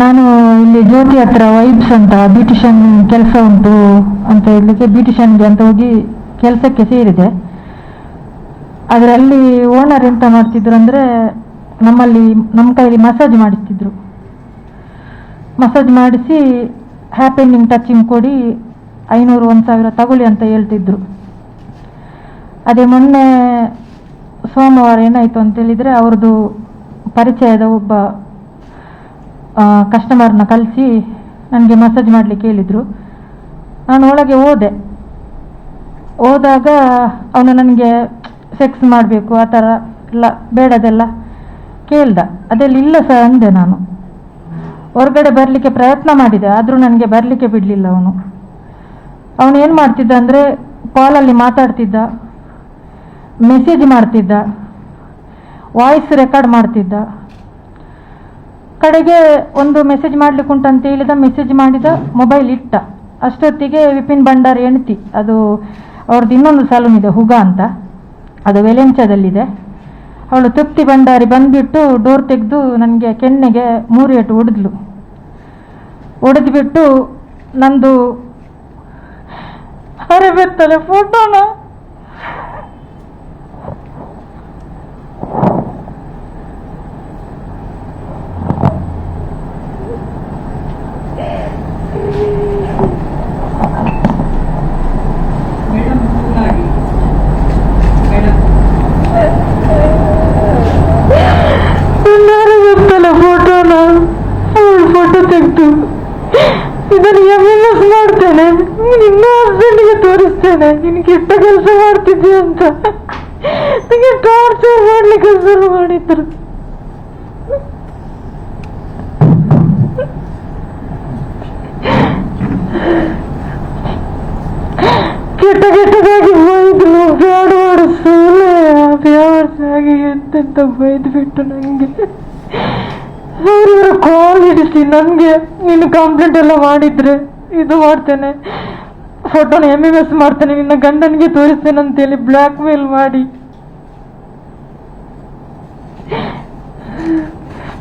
ನಾನು ಇಲ್ಲಿ ಜ್ಯೋತಿ ಹತ್ರ ವೈಬ್ಸ್ ಅಂತ ಬ್ಯೂಟಿಷಿಯನ್ ಕೆಲಸ ಉಂಟು ಅಂತ ಹೇಳಲಿಕ್ಕೆ ಬ್ಯೂಟಿಷಿಯನ್ಗೆ ಅಂತ ಹೋಗಿ ಕೆಲಸಕ್ಕೆ ಸೇರಿದೆ. ಅದರಲ್ಲಿ ಓನರ್ ಎಂತ ಮಾಡ್ತಿದ್ರು ಅಂದರೆ ನಮ್ಮ ಕೈಯಲ್ಲಿ ಮಸಾಜ್ ಮಾಡಿಸ್ತಿದ್ರು. ಮಸಾಜ್ ಮಾಡಿಸಿ ಹ್ಯಾಪಿ ಎಂಡಿಂಗ್ ಟಚಿಂಗ್ ಕೊಡಿ 500-1000 ತಗೊಳ್ಳಿ ಅಂತ ಹೇಳ್ತಿದ್ರು. ಅದೇ ಮೊನ್ನೆ ಸೋಮವಾರ ಏನಾಯಿತು ಅಂತೇಳಿದರೆ ಅವ್ರದ್ದು ಪರಿಚಯದ ಒಬ್ಬ ಕಸ್ಟಮರ್ನ ಕಳಿಸಿ ನನಗೆ ಮಸಾಜ್ ಮಾಡಲಿಕ್ಕೆ ಹೇಳಿದರು. ನಾನು ಒಳಗೆ ಹೋದಾಗ ಅವನು ನನಗೆ ಸೆಕ್ಸ್ ಮಾಡಬೇಕು ಆ ಥರ ಎಲ್ಲ ಬೇಡದೆಲ್ಲ ಕೇಳ್ದ. ಅದೆಲ್ಲ ಇಲ್ಲ ಸರ್ ಅಂದೆ. ನಾನು ಹೊರಗಡೆ ಬರಲಿಕ್ಕೆ ಪ್ರಯತ್ನ ಮಾಡಿದೆ, ಆದರೂ ನನಗೆ ಬರಲಿಕ್ಕೆ ಬಿಡಲಿಲ್ಲ. ಅವನು ಏನು ಮಾಡ್ತಿದ್ದ ಅಂದರೆ ಕಾಲಲ್ಲಿ ಮಾತಾಡ್ತಿದ್ದ, ಮೆಸೇಜ್ ಮಾಡ್ತಿದ್ದ, ವಾಯ್ಸ್ ರೆಕಾರ್ಡ್ ಮಾಡ್ತಿದ್ದ. ಕಡೆಗೆ ಒಂದು ಮೆಸೇಜ್ ಮಾಡ್ಲಿಕ್ಕೆ ಉಂಟಂತ ಹೇಳಿದ, ಮೆಸೇಜ್ ಮಾಡಿದ, ಮೊಬೈಲ್ ಇಟ್ಟ. ಅಷ್ಟೊತ್ತಿಗೆ ವಿಪಿನ್ ಭಂಡಾರಿ ಹೆಂಡ್ತಿ, ಅದು ಅವ್ರದ್ದು ಇನ್ನೊಂದು ಸಲೂನ್ ಇದೆ ಹುಗ ಅಂತ, ಅದು ವೆಲೆಂಚದಲ್ಲಿದೆ, ಅವಳು ತೃಪ್ತಿ ಭಂಡಾರಿ ಬಂದುಬಿಟ್ಟು ಡೋರ್ ತೆಗೆದು ನನಗೆ ಕೆನ್ನೆಗೆ 3 ಏಟು ಹೊಡೆದ್ಬಿಟ್ಟು ನಂದು ಅರೆಬೆತ್ತಲೆ ಫೋಟೋನ ಫೋಟೋ ತೆಗೆದು ಇದನ್ನು ಎಮ್ಎಸ್ ಮಾಡ್ತೇನೆ, ನಿನ್ನ ಹಸ್ಬೆಂಡ್ಗೆ ತೋರಿಸ್ತೇನೆ ನಿನಗೆ ಕೆಟ್ಟ ಕೆಲಸ ಮಾಡ್ತಿದ್ದೆ ಅಂತ ನನಗೆ ಟಾರ್ಚರ್ ಮಾಡ್ಲಿಕ್ಕೆ ಶುರು ಮಾಡಿದ್ರು. ಕೆಟ್ಟದಾಗಿ ಬೈದ್ರು, ಬ್ಯಾಡವಾಡು ಸೋಲೆ ಬ್ಯಾಡಾಗಿ ಎಂತೆಂತ ಬೈದ್ಬಿಟ್ಟು ನನಗೆ ಅವ್ರವ್ರ ಕಾಲ್ ಹಿಡಿಸಿ ನನಗೆ ನೀನು ಕಂಪ್ಲೇಂಟ್ ಎಲ್ಲ ಮಾಡಿದ್ರೆ ಇದು ಮಾಡ್ತೇನೆ, ಫೋಟೋನ ಎಮ್ಎಸ್ ಮಾಡ್ತೇನೆ, ನಿನ್ನ ಗಂಡನಿಗೆ ತೋರಿಸ್ತೇನೆ ಅಂತೇಳಿ ಬ್ಲ್ಯಾಕ್ ಮೇಲ್ ಮಾಡಿ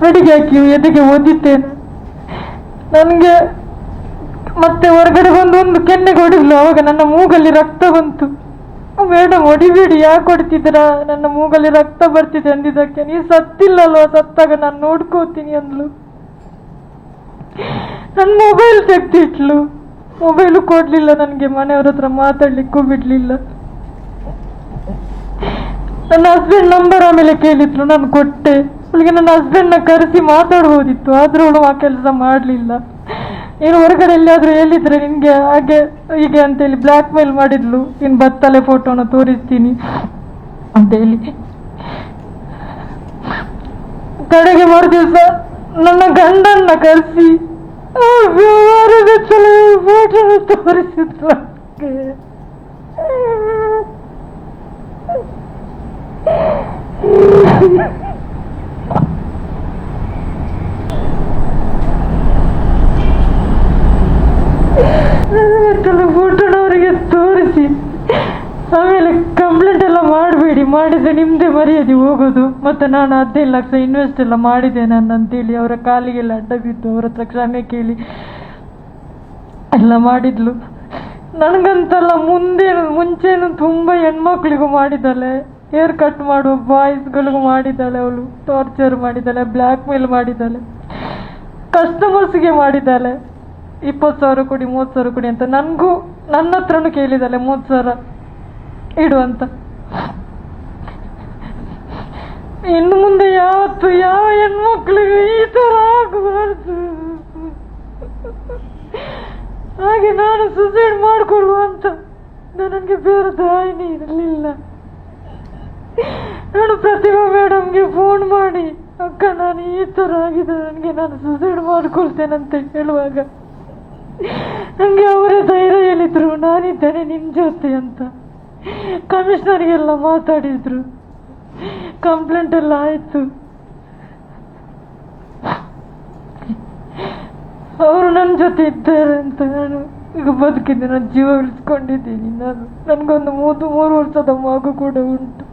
ಅಡಿಗೆ ಹಾಕಿ ಎದೆಗೆ ಓದಿದ್ದೇನೆ. ನನಗೆ ಮತ್ತೆ ಹೊರಗಡೆ ಬಂದು ಒಂದು ಕೆನ್ನೆಗೆ ಹೊಡಿದ್ಲು. ಅವಾಗ ನನ್ನ ಮೂಗಲ್ಲಿ ರಕ್ತ ಬಂತು. ಮೇಡಮ್ ಹೊಡಿಬೇಡಿ, ಯಾಕೆ ಹೊಡಿತಿದ್ದೀರಾ, ನನ್ನ ಮೂಗಲ್ಲಿ ರಕ್ತ ಬರ್ತಿದೆ ಅಂದಿದ್ದಕ್ಕೆ ನೀ ಸತ್ತಿಲ್ಲಲ್ವ, ಸತ್ತಾಗ ನಾನು ನೋಡ್ಕೋತೀನಿ ಅಂದ್ಲು. ನನ್ನ ಮೊಬೈಲ್ ತೆಗ್ದಿಟ್ಲು, ಮೊಬೈಲು ಕೊಡ್ಲಿಲ್ಲ ನನಗೆ, ಮನೆಯವ್ರ ಹತ್ರ ಮಾತಾಡ್ಲಿಕ್ಕೂ ಬಿಡ್ಲಿಲ್ಲ. ನನ್ನ ಹಸ್ಬೆಂಡ್ ನಂಬರ್ ಆಮೇಲೆ ಕೇಳಿದ್ರು, ನಾನು ಕೊಟ್ಟೆ. ಅವಳಿಗೆ ನನ್ನ ಹಸ್ಬೆಂಡ್ನ ಕರೆಸಿ ಮಾತಾಡ್ಬೋದಿತ್ತು, ಆದ್ರೂ ಅವಳು ಆ ಕೆಲಸ ಮಾಡಲಿಲ್ಲ. ನೀನು ಹೊರಗಡೆ ಎಲ್ಲಿಯಾದ್ರೂ ಹೇಳಿದ್ರೆ ನಿನ್ಗೆ ಹಾಗೆ ಹೀಗೆ ಅಂತೇಳಿ ಬ್ಲ್ಯಾಕ್ ಮೇಲ್ ಮಾಡಿದ್ಲು, ಇನ್ನು ಬತ್ತಲೆ ಫೋಟೋನ ತೋರಿಸ್ತೀನಿ ಅಂತೇಳಿ. ಕಡೆಗೆ ಮರುದಿವಸ ನನ್ನ ಗಂಡನ್ನ ಕರೆಸಿ ಫೋಟೋನ ತೋರಿಸಿದ್ರು. ಫೋಟೋನವರಿಗೆ ತೋರಿಸಿ ಆಮೇಲೆ ಕಂಪ್ಲೇಂಟ್ ಎಲ್ಲ ಮಾಡಬೇಡಿ, ಮಾಡಿದ್ರೆ ನಿಮ್ಮದೇ ಮರ್ಯಾದೆ ಹೋಗೋದು, ಮತ್ತು ನಾನು 15 ಲಕ್ಷ ಇನ್ವೆಸ್ಟ್ ಎಲ್ಲ ಮಾಡಿದೆ ನಾನು ಅಂತೇಳಿ ಅವರ ಕಾಲಿಗೆಲ್ಲ ಅಡ್ಡ ಬಿದ್ದು ಅವ್ರ ಹತ್ರ ಕ್ಷಮೆ ಕೇಳಿ ಎಲ್ಲ ಮಾಡಿದ್ಲು. ನನಗಂತಲ್ಲ, ಮುಂಚೆನು ತುಂಬ ಹೆಣ್ಮಕ್ಳಿಗೂ ಮಾಡಿದ್ದಾಳೆ, ಹೇರ್ ಕಟ್ ಮಾಡುವ ಬಾಯ್ಸ್ಗಳಿಗೂ ಮಾಡಿದ್ದಾಳೆ, ಅವಳು ಟಾರ್ಚರ್ ಮಾಡಿದ್ದಾಳೆ, ಬ್ಲ್ಯಾಕ್ ಮೇಲ್ ಮಾಡಿದ್ದಾಳೆ, ಕಸ್ಟಮರ್ಸ್ಗೆ ಮಾಡಿದ್ದಾಳೆ. 20,000 ಕೊಡಿ 30,000 ಕೊಡಿ ಅಂತ ನನ್ನ ಹತ್ರನೂ ಕೇಳಿದ್ದಾಳೆ 30,000 ಇಡು ಅಂತ. ಇನ್ನು ಮುಂದೆ ಯಾವತ್ತು ಯಾವ ಹೆಣ್ಮಕ್ಳಿಗೂ ಈ ಥರ ಆಗಬಾರ್ದು. ಹಾಗೆ ನಾನು ಸುಸೈಡ್ ಮಾಡಿಕೊಳ್ಳುವ ಅಂತ ನನಗೆ ಬೇರೆ ದಾರಿನೇ ಇರಲಿಲ್ಲ. ನಾನು ಪ್ರತಿಭಾ ಮೇಡಮ್ಗೆ ಫೋನ್ ಮಾಡಿ, ಅಕ್ಕ ನಾನು ಈ ಥರ ಆಗಿದೆ, ನನಗೆ ನಾನು ಸುಸೈಡ್ ಮಾಡ್ಕೊಳ್ತೇನಂತ ಹೇಳುವಾಗ ನನಗೆ ಅವರೇ ಧೈರ್ಯ ಹೇಳಿದ್ರು, ನಾನಿದ್ದೇನೆ ನಿಮ್ಮ ಜೊತೆ ಅಂತ. ಕಮಿಷನರ್ಗೆಲ್ಲ ಮಾತಾಡಿದ್ರು, ಕಂಪ್ಲೇಂಟ್ ಎಲ್ಲ ಆಯಿತು. ಅವರು ನನ್ನ ಜೊತೆ ಇದ್ದಾರೆ ಅಂತ ನಾನು ಈಗ ಬದುಕಿದ್ದೆ, ನಾನು ಜೀವ ಉಳಿಸ್ಕೊಂಡಿದ್ದೀನಿ. ನನಗೊಂದು 3 ವರ್ಷದ ಮಗು ಕೂಡ ಉಂಟು.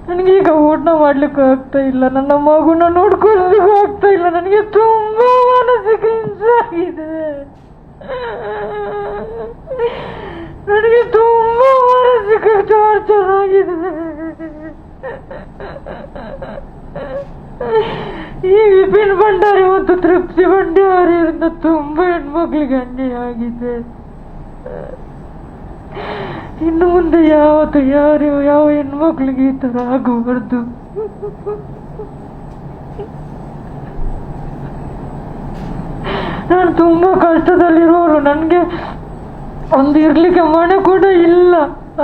ನನಗೀಗ ಊಟ ಮಾಡ್ಲಿಕ್ಕೂ ಆಗ್ತಾ ಇಲ್ಲ, ನನ್ನ ಮಗುನ ನೋಡ್ಕೊಳ್ಳೋದಕ್ಕೂ ಆಗ್ತಾ ಇಲ್ಲ. ನನಗೆ ತುಂಬ ತೃಪ್ತಿ ಭಂಡಾರಿಯಿಂದ ತುಂಬಾ ಹೆಣ್ಮಕ್ಳಿಗೆ ಅನ್ಯಾಯ ಆಗಿದೆ. ಇನ್ನು ಮುಂದೆ ಯಾವತ್ತು ಯಾವ ಹೆಣ್ಮಕ್ಳಿಗೆ ಈ ತರ ಆಗಬಾರ್ದು. ನಾನು ತುಂಬಾ ಕಷ್ಟದಲ್ಲಿರೋರು. ನನಗೆ ಒಂದು ಇರ್ಲಿಕ್ಕೆ ಮನೆ ಕೂಡ ಇಲ್ಲ.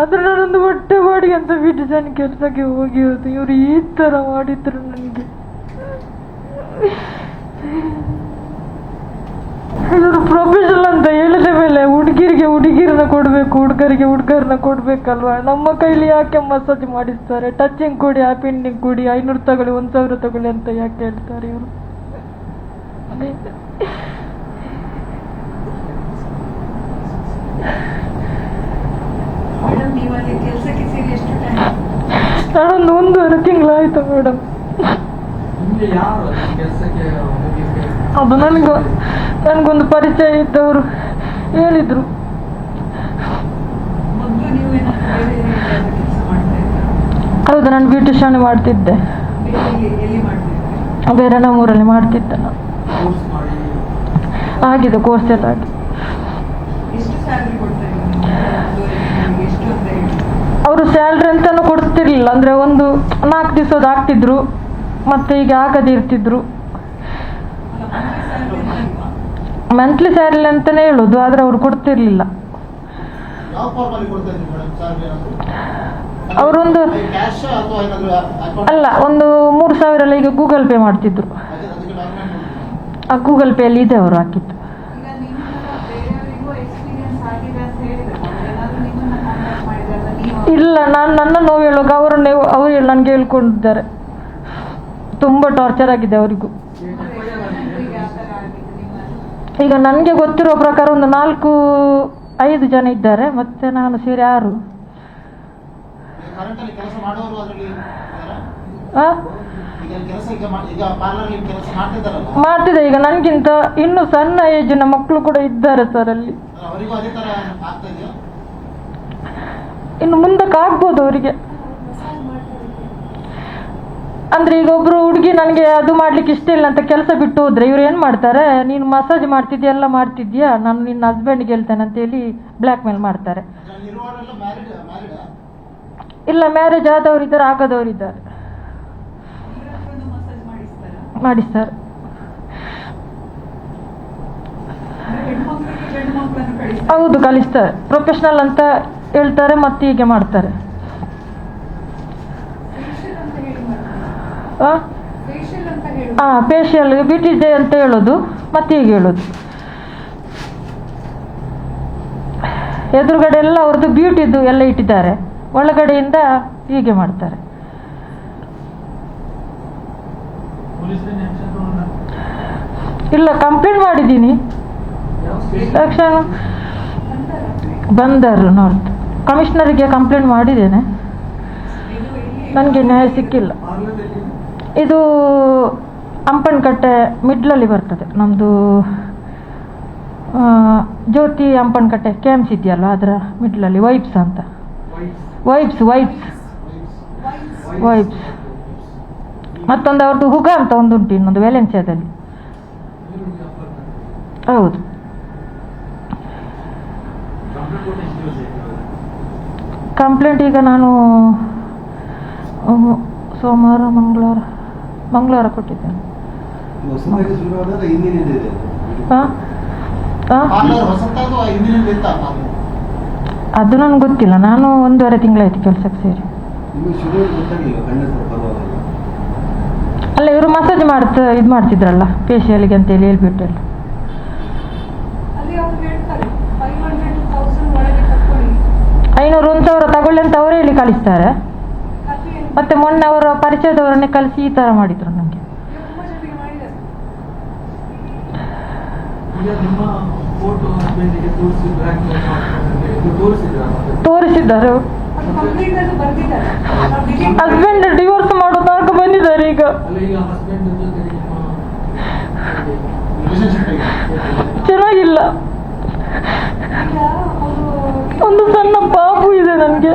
ಆದ್ರೆ ನಾನೊಂದು ಹೊಟ್ಟೆ ಮಾಡಿ ಅಂತ ಬಿಟ್ಟು ನಾನು ಕೆಲಸಕ್ಕೆ ಹೋಗಿರೋದು. ಇವ್ರು ಈ ತರ ಮಾಡಿದ್ರು ನನಗೆ. ಇವರು ಪ್ರೊಫೆಷನಲ್ ಅಂತ ಹೇಳಿದ ಮೇಲೆ ಹುಡುಗಿರನ್ನ ಕೊಡ್ಬೇಕು, ಹುಡುಗರಿಗೆ ಹುಡುಗರನ್ನ ಕೊಡ್ಬೇಕಲ್ವಾ? ನಮ್ಮ ಕೈಲಿ ಯಾಕೆ ಮಸಾಜ್ ಮಾಡಿಸ್ತಾರೆ? ಟಚಿಂಗ್ ಕೊಡಿ, ಆ ಪಿಂಡಿಂಗ್ ಕೊಡಿ, 500 ತಗೊಳ್ಳಿ, 1000 ತಗೊಳ್ಳಿ ಅಂತ ಯಾಕೆ ಹೇಳ್ತಾರೆ ಇವರು? ನಾನೊಂದು 1.5 ತಿಂಗಳಾಯ್ತು ಮೇಡಮ್. ಅದು ನನಗೊಂದು ಪರಿಚಯ ಇದ್ದವರು ಹೇಳಿದ್ರು. ಹೌದು, ನಾನು ಬ್ಯೂಟಿಷಿಯನ್ ಮಾಡ್ತಿದ್ದೆ. ಬೇರೆ ನಮ್ಮೂರಲ್ಲಿ ಮಾಡ್ತಿದ್ದೆ ನಾನು. ಆಗಿದೆ, ಕೋರ್ಸ್ ಎಲ್ಲ ಆಗಿದೆ. ಅವರು ಸ್ಯಾಲ್ರಿ ಅಂತಾನು ಕೊಡ್ತಿರ್ಲಿಲ್ಲ. ಅಂದ್ರೆ ಒಂದು 4 ದಿವಸದ ಆಗ್ತಿದ್ರು, ಮತ್ತೆ ಈಗ ಆಗದೆ ಇರ್ತಿದ್ರು. ಮಂತ್ಲಿ ಸ್ಯಾಲರಿ ಅಂತಾನೆ ಹೇಳೋದು, ಆದ್ರೆ ಅವ್ರು ಕೊಡ್ತಿರ್ಲಿಲ್ಲ. ಅವರೊಂದು ಅಲ್ಲ, ಒಂದು 3,000 ಈಗ ಗೂಗಲ್ ಪೇ ಮಾಡ್ತಿದ್ರು. ಆ ಗೂಗಲ್ ಪೇ ಅಲ್ಲಿ ಇದೆ ಅವರು ಹಾಕಿದ್ದು. ಇಲ್ಲ, ನಾನು ನನ್ನ ನೋವು ಹೇಳುವಾಗ ಅವರು ನನಗೆ ಹೇಳ್ಕೊಂಡಿದ್ದಾರೆ. ತುಂಬ ಟಾರ್ಚರ್ ಆಗಿದೆ ಅವರಿಗೂ. ಈಗ ನನಗೆ ಗೊತ್ತಿರೋ ಪ್ರಕಾರ ಒಂದು 4-5 ಜನ ಇದ್ದಾರೆ, ಮತ್ತೆ ನಾನು ಸೇರಿ 6. ಮಾಡ್ತಿದ್ದೆ. ಈಗ ನನಗಿಂತ ಇನ್ನು ಸಣ್ಣ ಏಜಿನ ಮಕ್ಕಳು ಕೂಡ ಇದ್ದಾರೆ ಸರ್ ಅಲ್ಲಿ. ಇನ್ನು ಮುಂದಕ್ಕೆ ಆಗ್ಬೋದು ಅವರಿಗೆ. ಅಂದ್ರೆ ಈಗ ಒಬ್ರು ಹುಡುಗಿ ನನಗೆ ಅದು ಮಾಡ್ಲಿಕ್ಕೆ ಇಷ್ಟ ಇಲ್ಲ ಅಂತ ಕೆಲಸ ಬಿಟ್ಟು ಹೋದ್ರೆ ಇವ್ರು ಏನ್ ಮಾಡ್ತಾರೆ, ನೀನು ಮಸಾಜ್ ಮಾಡ್ತಿದ್ಯಾ, ಎಲ್ಲ ಮಾಡ್ತಿದ್ಯಾ, ನಾನು ನಿನ್ನ ಹಸ್ಬೆಂಡ್ಗೆ ಹೇಳ್ತೇನೆ ಅಂತ ಹೇಳಿ ಬ್ಲ್ಯಾಕ್ ಮೇಲ್ ಮಾಡ್ತಾರೆ. ಇಲ್ಲ, ಮ್ಯಾರೇಜ್ ಆದವರಿದ್ದಾರೆ, ಆಗದವರಿದ್ದಾರೆ. ಮಾಡಿಸ್ತಾರೆ. ಹೌದು, ಕಲಿಸ್ತಾರೆ. ಪ್ರೊಫೆಷನಲ್ ಅಂತ ಹೇಳ್ತಾರೆ, ಮತ್ತೆ ಹೀಗೆ ಮಾಡ್ತಾರೆ. ಫೇಶಿಯಲ್ ಬ್ಯೂಟಿ ಡೇ ಅಂತ ಹೇಳೋದು, ಮತ್ತೆ ಹೀಗೆ ಹೇಳೋದು. ಎದುರುಗಡೆ ಎಲ್ಲ ಅವ್ರದ್ದು ಬ್ಯೂಟಿದು ಎಲ್ಲ ಇಟ್ಟಿದ್ದಾರೆ, ಒಳಗಡೆಯಿಂದ ಹೀಗೆ ಮಾಡ್ತಾರೆ. ಇಲ್ಲ, ಕಂಪ್ಲೇಂಟ್ ಮಾಡಿದ್ದೀನಿ. ತಕ್ಷಣ ಬಂದರು ನಾರ್ತ್ ಕಮಿಷನರಿಗೆ ಕಂಪ್ಲೇಂಟ್ ಮಾಡಿದ್ದೇನೆ. ನನಗೆ ನ್ಯಾಯ ಸಿಕ್ಕಿಲ್ಲ. ಇದು ಹಂಪನಕಟ್ಟೆ ಮಿಡ್ಲಲ್ಲಿ ಬರ್ತದೆ ನಮ್ಮದು. ಜ್ಯೋತಿ ಹಂಪನಕಟ್ಟೆ KMC ಇದೆಯಲ್ಲ, ಅದರ ಮಿಡ್ಲಲ್ಲಿ ವೈಬ್ಸ್ ಅಂತ. ವೈಬ್ಸ್ ಮತ್ತೊಂದು ಅವ್ರದ್ದು ಹುಗ ಅಂತ ಒಂದುಂಟು, ಇನ್ನೊಂದು ವೆಲೆನ್ಸಿಯಾದಲ್ಲಿ. ಹೌದು. ಕಂಪ್ಲೇಂಟ್ ಈಗ ನಾನು ಸೋಮವಾರ ಮಂಗಳವಾರ ಕೊಟ್ಟಿದ್ದೇನೆ. ಅದು ನನಗೆ ಗೊತ್ತಿಲ್ಲ. ನಾನು 1.5 ತಿಂಗಳಾಯ್ತು ಕೆಲಸಕ್ಕೆ ಸೇರಿ. ಅಲ್ಲ, ಇವರು ಮಸಾಜ್ ಇದು ಮಾಡ್ತಿದ್ರಲ್ಲ ಫೇಶಿಯಲ್ಗೆ ಅಂತೇಳಿ ಹೇಳ್ಬಿಟ್ಟಲ್ಲ. 500 1,000 ತಗೊಳ್ಳಿ ಅಂತ ಅವರೇ ಹೇಳಿ ಕಳಿಸ್ತಾರೆ. ಮತ್ತೆ ಮೊನ್ನೆ ಅವರ ಪರಿಚಯದವರನ್ನೇ ಕಳಿಸಿ ಈ ತರ ಮಾಡಿದ್ರು ನನಗೆ. ತೋರಿಸಿದ್ದಾರೆ. ಹಸ್ಬೆಂಡ್ ಡಿವೋರ್ಸ್ ಮಾಡೋ ತನಕ ಬಂದಿದ್ದಾರೆ ಈಗ. ಚೆನ್ನಾಗಿಲ್ಲ. ಒಂದು ಸಣ್ಣ ಪಾಪು ಇದೆ ನನಗೆ.